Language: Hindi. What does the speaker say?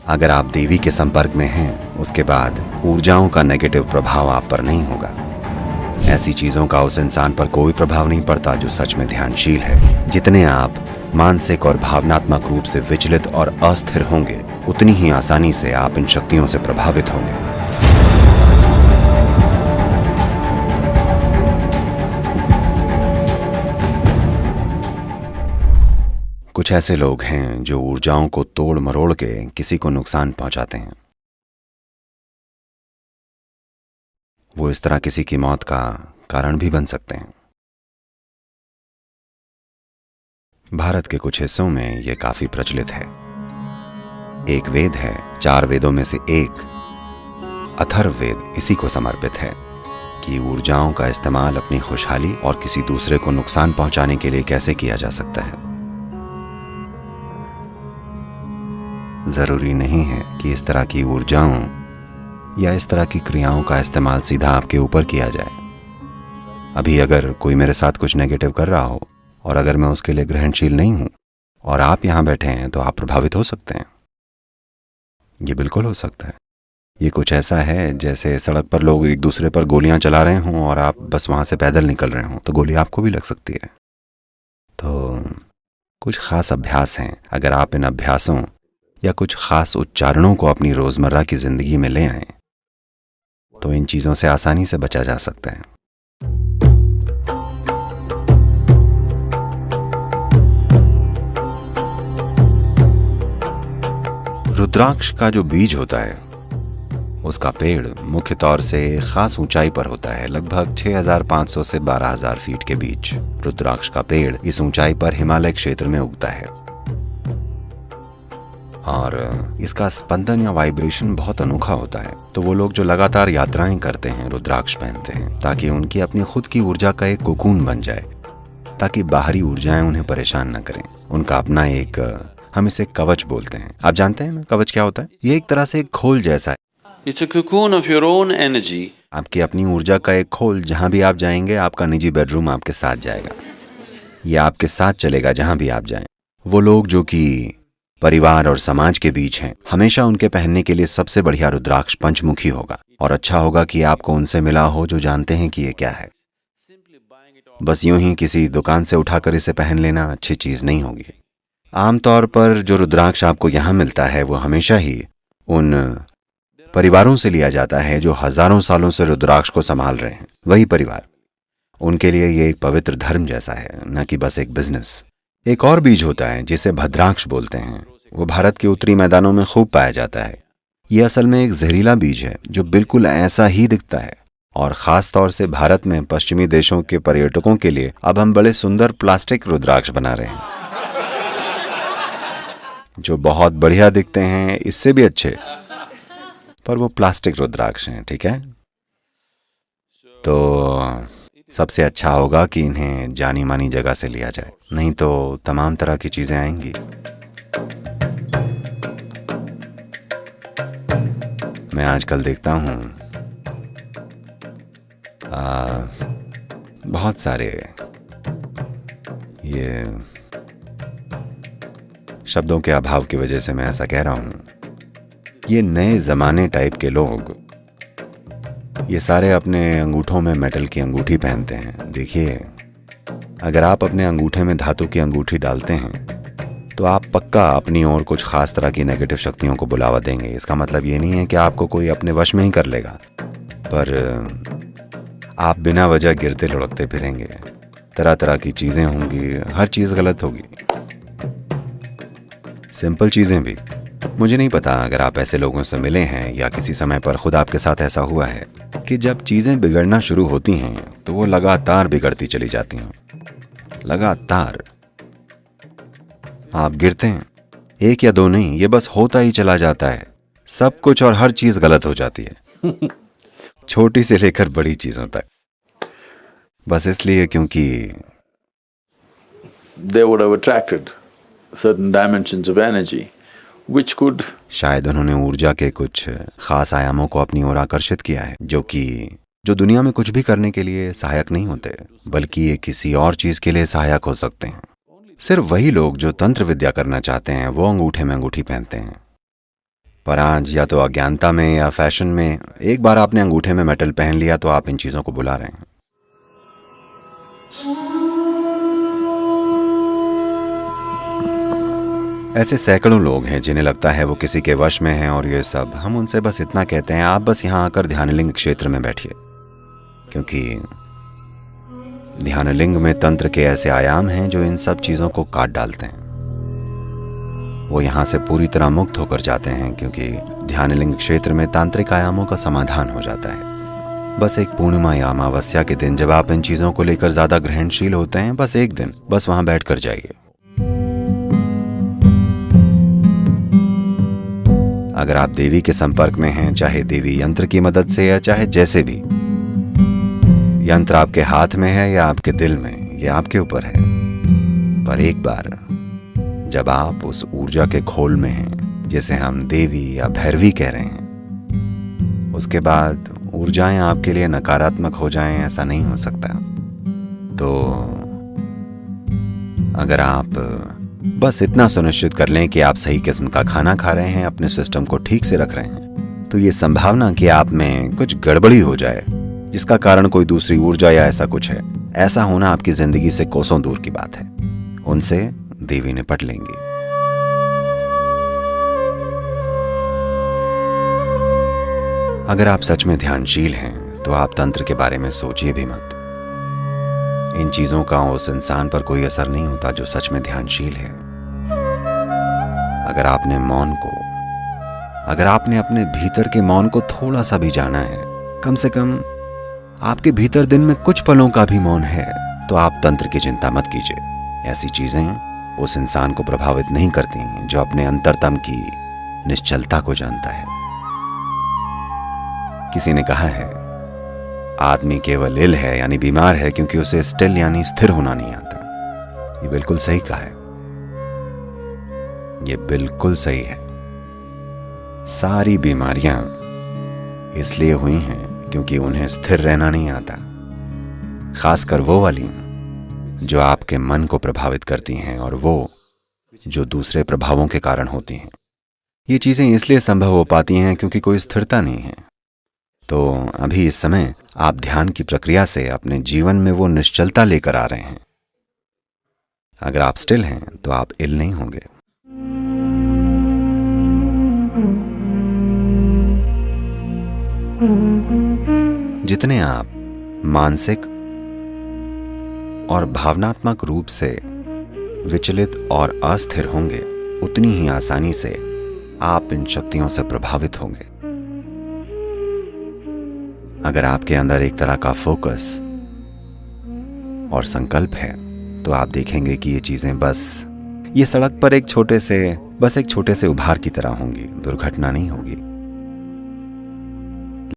अगर आप देवी के संपर्क में हैं, उसके बाद ऊर्जाओं का नेगेटिव प्रभाव आप पर नहीं होगा। ऐसी चीजों का उस इंसान पर कोई प्रभाव नहीं पड़ता जो सच में ध्यानशील है। जितने आप मानसिक और भावनात्मक रूप से विचलित और अस्थिर होंगे, उतनी ही आसानी से आप इन शक्तियों से प्रभावित होंगे। कुछ ऐसे लोग हैं जो ऊर्जाओं को तोड़ मरोड़ के किसी को नुकसान पहुंचाते हैं। वो इस तरह किसी की मौत का कारण भी बन सकते हैं। भारत के कुछ हिस्सों में ये काफी प्रचलित है। एक वेद है, 4 वेदों में से एक अथर्ववेद इसी को समर्पित है कि ऊर्जाओं का इस्तेमाल अपनी खुशहाली और किसी दूसरे को नुकसान पहुंचाने के लिए कैसे किया जा सकता है। जरूरी नहीं है कि इस तरह की ऊर्जाओं या इस तरह की क्रियाओं का इस्तेमाल सीधा आपके ऊपर किया जाए। अभी अगर कोई मेरे साथ कुछ नेगेटिव कर रहा हो और अगर मैं उसके लिए ग्रहणशील नहीं हूं और आप यहां बैठे हैं, तो आप प्रभावित हो सकते हैं। ये बिल्कुल हो सकता है। ये कुछ ऐसा है जैसे सड़क पर लोग एक दूसरे पर गोलियां चला रहे हों और आप बस वहां से पैदल निकल रहे हों, तो गोली आपको भी लग सकती है। तो कुछ खास अभ्यास हैं। अगर आप इन अभ्यासों या कुछ खास उच्चारणों को अपनी रोजमर्रा की जिंदगी में ले आएं, तो इन चीजों से आसानी से बचा जा सकता है। रुद्राक्ष का जो बीज होता है, उसका पेड़ मुख्य तौर से खास ऊंचाई पर होता है, लगभग 6500 से 12000 फीट के बीच। रुद्राक्ष का पेड़ इस ऊंचाई पर हिमालय क्षेत्र में उगता है और इसका स्पंदन या वाइब्रेशन बहुत अनोखा होता है। तो वो लोग जो लगातार यात्राएं करते हैं, रुद्राक्ष पहनते हैं ताकि उनकी अपनी खुद की ऊर्जा का एक कोकून बन जाए, ताकि बाहरी ऊर्जाएं उन्हें परेशान न करें। उनका अपना एक, हम इसे कवच बोलते हैं। आप जानते हैं ना कवच क्या होता है? ये एक तरह से एक खोल जैसा है। It's a cocoon of your own energy. आपकी अपनी ऊर्जा का एक खोल। जहां भी आप जाएंगे, आपका निजी बेडरूम आपके साथ जाएगा, ये आपके साथ चलेगा जहां भी आप जाएं। वो लोग जो कि परिवार और समाज के बीच हैं, हमेशा उनके पहनने के लिए सबसे बढ़िया रुद्राक्ष पंचमुखी होगा। और अच्छा होगा कि आपको उनसे मिला हो जो जानते हैं कि ये क्या है। बस यूं ही किसी दुकान से उठाकर इसे पहन लेना अच्छी चीज नहीं होगी। आमतौर पर जो रुद्राक्ष आपको यहाँ मिलता है, वो हमेशा ही उन परिवारों से लिया जाता है जो हजारों सालों से रुद्राक्ष को संभाल रहे हैं। वही परिवार, उनके लिए ये एक पवित्र धर्म जैसा है, न कि बस एक बिजनेस। एक और बीज होता है जिसे भद्राक्ष बोलते हैं। वो भारत के उत्तरी मैदानों में खूब पाया जाता है। ये असल में एक जहरीला बीज है जो बिल्कुल ऐसा ही दिखता है। और खास तौर से भारत में पश्चिमी देशों के पर्यटकों के लिए अब हम बड़े सुंदर प्लास्टिक रुद्राक्ष बना रहे हैं जो बहुत बढ़िया दिखते हैं, इससे भी अच्छे, पर वो प्लास्टिक रुद्राक्ष हैं। ठीक है, तो सबसे अच्छा होगा कि इन्हें जानी मानी जगह से लिया जाए, नहीं तो तमाम तरह की चीजें आएंगी। मैं आजकल देखता हूं बहुत सारे, ये शब्दों के अभाव की वजह से मैं ऐसा कह रहा हूं, ये नए जमाने टाइप के लोग ये सारे अपने अंगूठों में मेटल की अंगूठी पहनते हैं। देखिए, अगर आप अपने अंगूठे में धातु की अंगूठी डालते हैं तो आप पक्का अपनी ओर कुछ खास तरह की नेगेटिव शक्तियों को बुलावा देंगे। इसका मतलब ये नहीं है कि आपको कोई अपने वश में ही कर लेगा, पर आप बिना वजह गिरते लुढ़कते फिरेंगे। तरह तरह की चीजें होंगी, हर चीज गलत होगी, सिंपल चीजें भी। मुझे नहीं पता अगर आप ऐसे लोगों से मिले हैं या किसी समय पर खुद आपके साथ ऐसा हुआ है कि जब चीजें बिगड़ना शुरू होती हैं तो वो लगातार बिगड़ती चली जाती हैं। लगातार आप गिरते हैं, एक या दो नहीं, ये बस होता ही चला जाता है। सब कुछ और हर चीज गलत हो जाती है छोटी से लेकर बड़ी चीजों तक, बस इसलिए क्योंकि They would have attracted certain dimensions of energy which could, शायद उन्होंने ऊर्जा के कुछ खास आयामों को अपनी ओर आकर्षित किया है जो दुनिया में कुछ भी करने के लिए सहायक नहीं होते, बल्कि ये किसी और चीज के लिए सहायक हो सकते हैं। सिर्फ वही लोग जो तंत्र विद्या करना चाहते हैं वो अंगूठे में अंगूठी पहनते हैं। पर आज या तो अज्ञानता में या फैशन में एक बार आपने अंगूठे में मेटल पहन लिया तो आप इन चीजों को बुला रहे हैं। ऐसे सैकड़ों लोग हैं जिन्हें लगता है वो किसी के वश में हैं और ये सब। हम उनसे बस इतना कहते हैं, आप बस यहाँ आकर ध्यानलिंग क्षेत्र में बैठिए, क्योंकि ध्यानलिंग में तंत्र के ऐसे आयाम हैं जो इन सब चीजों को काट डालते हैं। वो यहाँ से पूरी तरह मुक्त होकर जाते हैं, क्योंकि ध्यानलिंग क्षेत्र में तांत्रिक आयामों का समाधान हो जाता है। बस एक पूर्णिमा या अमावस्या के दिन जब आप इन चीजों को लेकर ज्यादा ग्रहणशील होते हैं, बस एक दिन बस वहां बैठ कर जाइए। अगर आप देवी के संपर्क में हैं, चाहे देवी यंत्र की मदद से या चाहे जैसे भी, यंत्र आपके हाथ में है या आपके दिल में, ये आपके ऊपर है। पर एक बार जब आप उस ऊर्जा के खोल में हैं, जिसे हम देवी या भैरवी कह रहे हैं, उसके बाद ऊर्जाएं आपके लिए नकारात्मक हो जाएं, ऐसा नहीं हो सकता। तो अगर आप बस इतना सुनिश्चित कर लें कि आप सही किस्म का खाना खा रहे हैं, अपने सिस्टम को ठीक से रख रहे हैं, तो ये संभावना कि आप में कुछ गड़बड़ी हो जाए जिसका कारण कोई दूसरी ऊर्जा या ऐसा कुछ है, ऐसा होना आपकी जिंदगी से कोसों दूर की बात है। उनसे देवी निपट लेंगी। अगर आप सच में ध्यानशील हैं तो आप तंत्र के बारे में सोचिए भी मत। इन चीजों का उस इंसान पर कोई असर नहीं होता जो सच में ध्यानशील है। अगर आपने अगर आपने अपने भीतर के मौन को थोड़ा सा भी जाना है, कम से कम आपके भीतर दिन में कुछ पलों का भी मौन है, तो आप तंत्र की चिंता मत कीजिए। ऐसी चीजें उस इंसान को प्रभावित नहीं करती जो अपने अंतरतम की निश्चलता को जानता है। किसी ने कहा है, आदमी केवल इल है यानी बीमार है क्योंकि उसे स्टिल यानी स्थिर होना नहीं आता। ये बिल्कुल सही कहा है, ये बिल्कुल सही है। सारी बीमारियां इसलिए हुई हैं क्योंकि उन्हें स्थिर रहना नहीं आता, खासकर वो वाली जो आपके मन को प्रभावित करती हैं और वो जो दूसरे प्रभावों के कारण होती हैं। ये चीजें इसलिए संभव हो पाती हैं क्योंकि कोई स्थिरता नहीं है। तो अभी इस समय आप ध्यान की प्रक्रिया से अपने जीवन में वो निश्चलता लेकर आ रहे हैं। अगर आप स्टिल हैं तो आप इल नहीं होंगे। जितने आप मानसिक और भावनात्मक रूप से विचलित और अस्थिर होंगे, उतनी ही आसानी से आप इन शक्तियों से प्रभावित होंगे। अगर आपके अंदर एक तरह का फोकस और संकल्प है तो आप देखेंगे कि ये चीजें बस ये सड़क पर एक छोटे से उभार की तरह होंगी, दुर्घटना नहीं होगी।